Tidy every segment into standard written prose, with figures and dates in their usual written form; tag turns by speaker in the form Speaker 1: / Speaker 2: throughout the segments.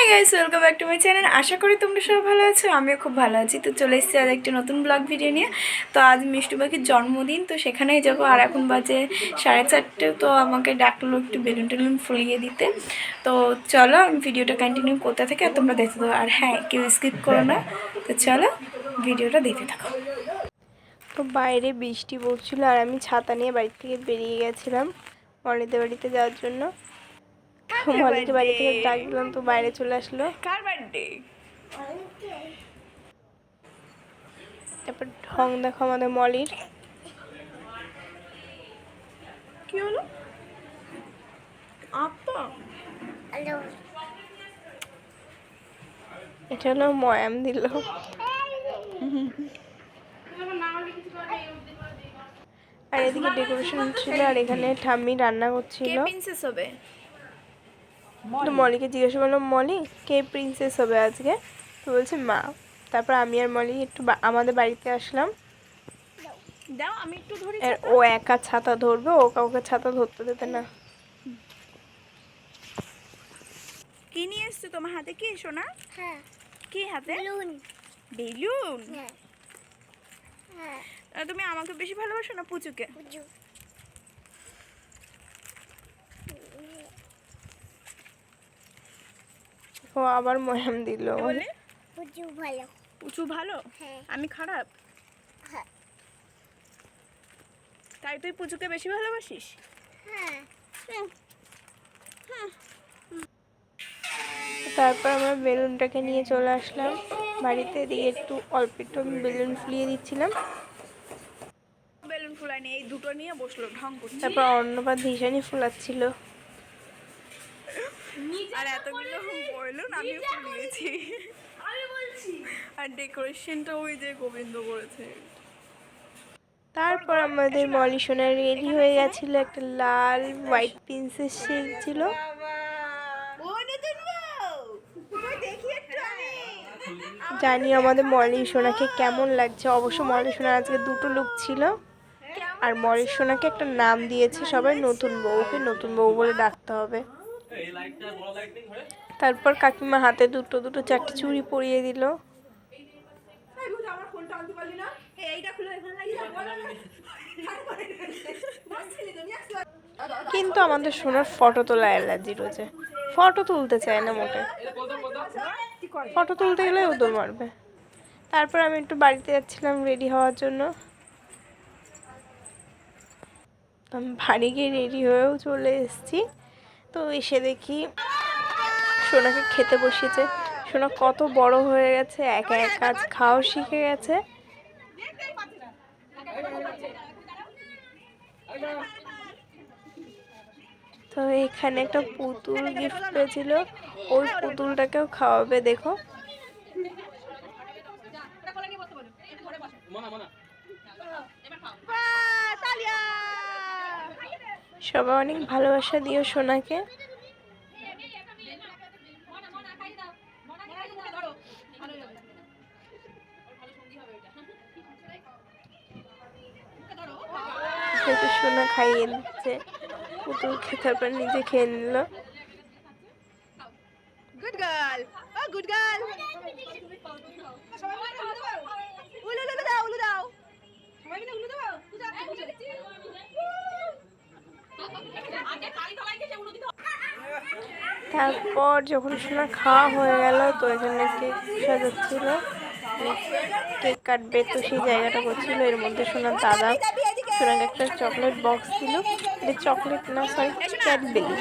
Speaker 1: High guys, welcome back to my channel. আশা করি তোমরা সবাই ভালো আছো, আমিও খুব ভালো আছি। তো চলে এসেছি আজ একটা নতুন ব্লগ ভিডিও নিয়ে। তো আজ মিষ্টু পাখির জন্মদিন, তো সেখানেই যাবো। আর এখন বাজে 4:30। তো আমাকে ডাকলো একটু বেলুন টেলুন ফুলিয়ে দিতে। তো চলো আমি ভিডিওটা কন্টিনিউ করতে থাকি আর তোমরা দেখতে থাকো। আর হ্যাঁ, কেউ স্কিপ করো না। তো চলো ভিডিওটা দেখতে থাকো।
Speaker 2: তো বাইরে বৃষ্টি পড়ছিল আর আমি ছাতা নিয়ে বাড়ি থেকে বেরিয়ে গেছিলাম মলিদের বাড়িতে যাওয়ার জন্য। মলিকে বাড়ি থেকে ডাকলাম, তো বাইরে চলে আসলো।
Speaker 1: কার বার্থডে?
Speaker 2: তারপর ঢং দেখো আমাদের মলির।
Speaker 1: কি হলো আপা?
Speaker 2: এটা হলো ময়াম দিল। আর এদিকে ডেকোরেশন ছিল, আর এখানে ঠাম্মি রান্না করছিল।
Speaker 1: প্রিন্সেস হবে?
Speaker 2: তো মলিকে জিজ্ঞাসা করলাম, মলি কে প্রিন্সেস হবে আজকে? তো বলছে মা। তারপর আমি আর মলি একটু আমাদের বাড়িতে আসলাম।
Speaker 1: দাও আমি একটু ধরি।
Speaker 2: ও একা ছাতা ধরবে, ও কাউকে ছাতা ধরতে দেবে না।
Speaker 1: কি নিয়ে এসছো তোমার হাতে? কি সোনা?
Speaker 3: হ্যাঁ,
Speaker 1: কি হাতে?
Speaker 3: বেলুন।
Speaker 1: বেলুন?
Speaker 3: হ্যাঁ, হ্যাঁ,
Speaker 1: তুমি আমাকে বেশি ভালোবাসো না পুচুকে?
Speaker 3: পুজো।
Speaker 2: ও আবার ময়াম দিল।
Speaker 1: বলে
Speaker 3: পুজো ভালো।
Speaker 1: পুচু ভালো?
Speaker 3: হ্যাঁ,
Speaker 1: আমি খারাপ?
Speaker 3: হ্যাঁ,
Speaker 1: তাই তুই পুচুকে বেশি ভালোবাসিস?
Speaker 3: হ্যাঁ।
Speaker 2: তারপর আমরা বেলুনটাকে নিয়ে চলে আসলাম বাড়িতে। দিয়ে একটু অল্প একটু আমি বেলুন ফুলিয়ে দিচ্ছিলাম।
Speaker 1: বেলুন ফুলায়নি, এই দুটো নিয়ে বসলো ঢং করছে।
Speaker 2: তারপর অন্যবার ভীষণই ফুলাচ্ছিল।
Speaker 1: আর এতগুলো বেলুন আমি ফুলিয়েছি। আর ডেকোরেশনটা ওই যে গোবিন্দ করেছে।
Speaker 2: তারপর আমাদের মলি সোনা রেডি হয়ে গেছিল। একটা লাল হোয়াইট প্রিন্সেস ছিল। জানি আমাদের মলি সোনাকে কেমন লাগছে। অবশ্য মলি সোনার আজকে দুটো লুক ছিল। আর মলি সোনাকে একটা নাম দিয়েছে সবাই, নতুন বউকে নতুন বউ বলে ডাকতে হবে। তারপর কাকিমা হাতে দুটো দুটো চারটে চুড়ি পরিয়ে দিল। কিন্তু আমাদের সোনার ফটো তোলা অ্যালার্জি রয়েছে, ফটো তুলতে চায় না মোটে। ফটো তুলতে গেলে উদল মারবে। তারপর আমি একটু বাড়িতে যাচ্ছিলাম রেডি হওয়ার জন্য। আমি বাড়ি গিয়ে রেডি হয়েও চলে এসেছি। তো এসে দেখি সোনাকে খেতে বসিয়েছে। সোনা কত বড় হয়ে গেছে, একা এক কাজ খাওয়াও শিখে গেছে। তো এখানে একটা পুতুল গিফট পেয়েছিল, ওই পুতুলটাকেও খাওয়াবে। দেখো সবাই অনেক ভালোবাসা দিও সোনাকে। সোনা খাইয়ে দিচ্ছে পুতুল, খেতে পর নিজে খেয়ে নিল।
Speaker 1: গুড গার্ল, ও গুড গার্ল। উলু দাও, উলু দাও। সবাই মিলে উলু দাও।
Speaker 2: তারপর যখন সোনা খাওয়া হয়ে গেল, তো এখানে কেক সাজাচ্ছিল, কেক কাটবে। তো সেই জায়গাটা করছিল। এর মধ্যে সোনার দাদা সোনাকে একটা চকলেট বক্স দিল। এটা চকলেট না, সরি ক্যাডবেরি।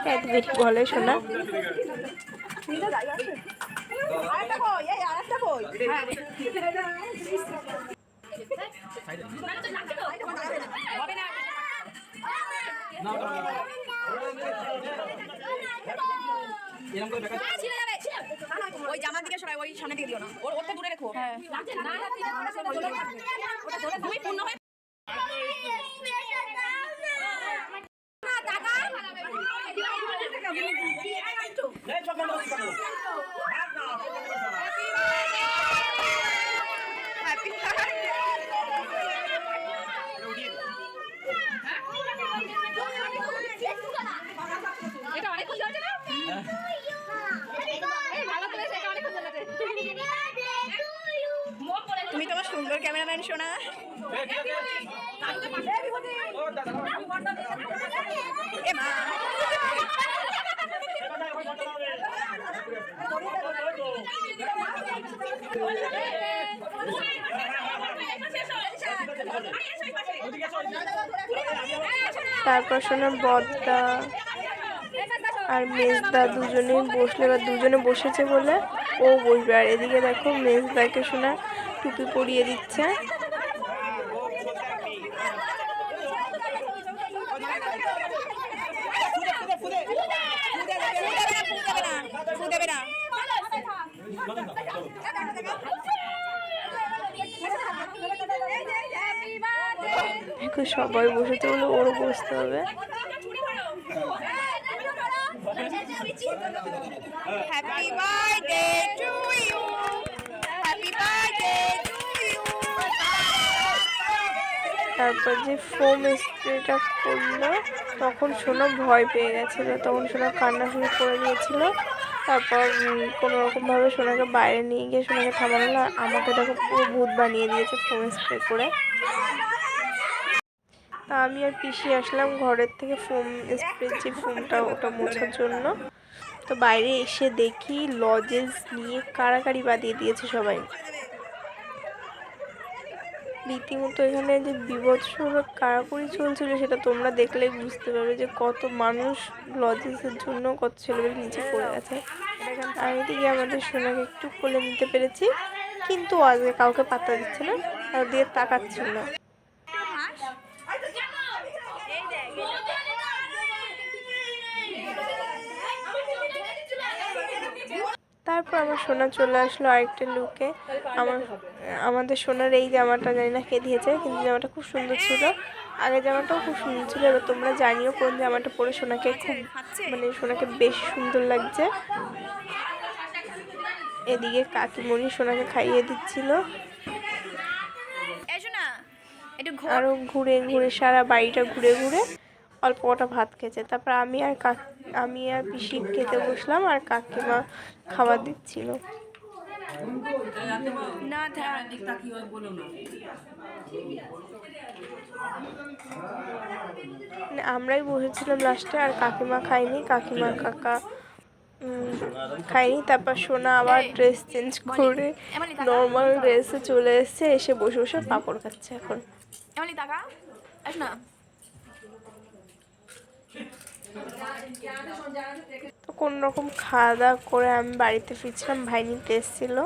Speaker 2: ক্যাডবেরি বলে সোনা।
Speaker 1: ওই জামার দিকে সরাই, ওই সামনে দিকে দিও না, ওরটা দূরে রেখো। দুই পূর্ণ হয়ে এটা অনেক খুশি হয়েছে না? তোর ক্যামেরাম্যান শোনা। এ মা।
Speaker 2: তারপর শোনা বদ্দা আর মেজদা দুজনেই বসলে, এবার দুজনে বসেছে বলে ও বসবে। আর এদিকে দেখো মেজদাকে শোনা টুপি পরিয়ে দিচ্ছে। এখন সবাই বসেছে বলে ওরও বসতে হবে।
Speaker 1: Happy birthday to you, happy birthday to you.
Speaker 2: তারপর যে ফোম স্প্রেটা করলো তখন সোনা ভয় পেয়ে গেছিলো, তখন সোনা কান্না শুরু করে দিয়েছিল। তারপর কোনো রকমভাবে সোনাকে বাইরে নিয়ে গিয়ে সোনাকে থামানো হলো। আর আমাকে দেখো পুরো ভূত বানিয়ে দিয়েছে ফোম স্প্রে করে। তা আমি আর পিসি আসলাম ঘরের থেকে ফোম স্প্রে যে ফোমটা ওটা মোছার জন্য। তো বাইরে এসে দেখি লজেন্স নিয়ে কাড়াকাড়ি বাঁধিয়ে দিয়েছে সবাই। রীতিমতো এখানে যে বীভৎসভাবে কাড়াকড়ি চলছিল সেটা তোমরা দেখলেই বুঝতে পারবে যে কত মানুষ লজেন্সের জন্য কত ছেলেমেয়ে নিচে পড়ে গেছে। আর এদিকে আমাদের সোনাকে একটু কোলে নিতে পেরেছি, কিন্তু আজকে কাউকে পাত্তা দিচ্ছে না আর দিয়ে তাকাচ্ছিল না। তারপর আমার সোনা চলে আসলো আরেকটা লুকে। আমাদের সোনার এই জামাটা জানি না কে দিয়েছে, কিন্তু জামাটা খুব সুন্দর ছিল। আগের জামাটাও খুব সুন্দর ছিল। এবার তোমরা জানিও কোন জামাটা পরে সোনাকে খুব সোনাকে বেশ সুন্দর লাগছে। এদিকে কাকিমণি সোনাকে খাইয়ে দিচ্ছিল। আরো ঘুরে ঘুরে সারা বাড়িটা ঘুরে ঘুরে অল্প কটা ভাত খেয়েছে। তারপর আমি আর পিসি খেতে বসলাম আর কাকিমা খাবার দিচ্ছিল। আমরাই বসেছিলাম লাস্টে, আর কাকিমা খাইনি, কাকিমা কাকা খাইনি। তারপর সোনা আবার ড্রেস চেঞ্জ করে নর্মাল ড্রেসে চলে এসেছে, এসে বসে বসে পাঁপড় খাচ্ছে এখন। তো কোন রকম খাওয়া দাওয়া করে আমি বাড়িতে ফিরছিলাম, ভাই নিতে এসেছিল।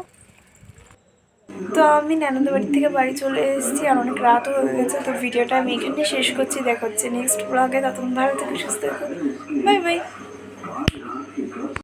Speaker 1: তো আমি ননদের বাড়ি থেকে বাড়ি চলে এসেছি আর অনেক রাতও হয়ে গেছে। তো ভিডিওটা আমি এখানে শেষ করছি, দেখা হচ্ছে নেক্সট ব্লগে। ততক্ষণ ভালো থেকে সুস্থ থাকুন, বাই বাই।